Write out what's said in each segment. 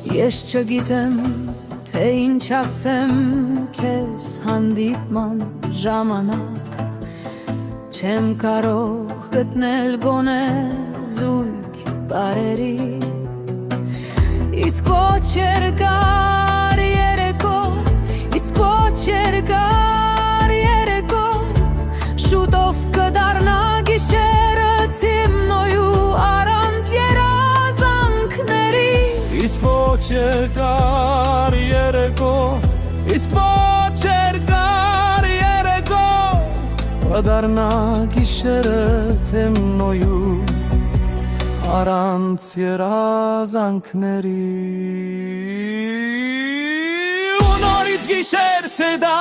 Ես չգիտեմ, թե ինչ ասեմ քեզ հանդիպման ժամանակ Չեմ կարող գտնել գոնե զույգ բարերի Իսկ ոչ երկար երեկո, իսկ ոչ երկար երեկո Շուտով կդառնա գիշերը թիմնոյու առանց երազանքների Իսկ ոչ երկար երեկո, իսկ ոչ երկար երեկո Կդառնա գիշերը թիմնոյու առանց երազանքների Ու նորից գիշեր սեդա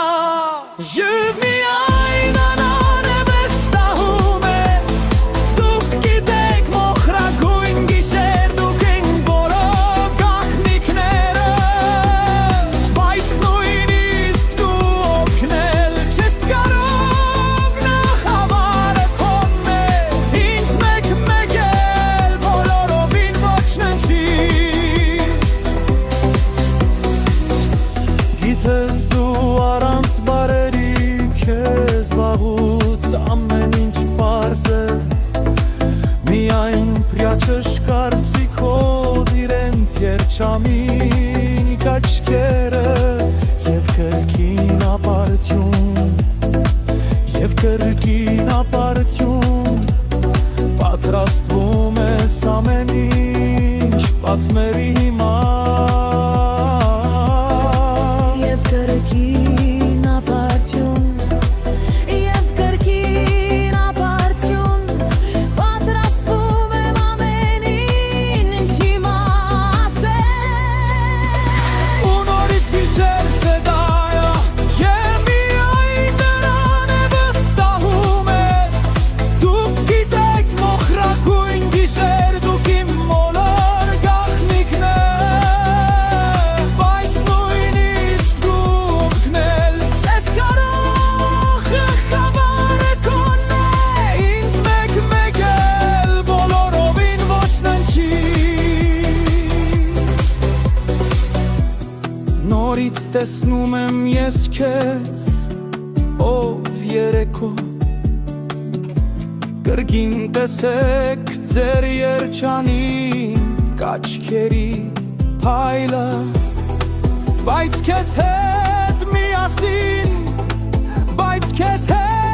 Եվ միայն անանևես տահում ես Դուք գիտեք մոխրագույն գիշեր Դուք ենք բոլոր գաղտնիքները Բայց նույնիսկ դու օգնել չես կարող Նախ հավարը քոնն է Ինձ մեկ էլ բոլորովին ոչ ննչի Գիտես դու առանց բարերի քեզ վաղուց ամեն ինչ պարզ է Միայն պրյաչըշ կարծիքոզ իրենց երջամին կաչկերը Եվ կրկին ապարդյուն Պատրաստվում ես ամեն ինչ պատմերի հիմար Եվ կրկին ապարդյուն Պատրաստվում եմ ամեն ինչ հիմա ասել Ու նորից գիշեր սեդայա Եվ միայն նրան է վստահում ես Դուք գիտեք մոխրագույն գիշեր Դուք իմ բոլոր գաղտնիքներ Բայց նույնիսկ դու օգնել չես կարող Խավարը քոնն է Ինձ մեկ էլ բոլորովին ոչ ննչի Նորից տեսնում եմ ես քեզ Ով երեկո Կրկին տեսեք ձեր երջանին Կաչքերի փայլը Բայց քեզ հետ միասին Բայց քեզ հետ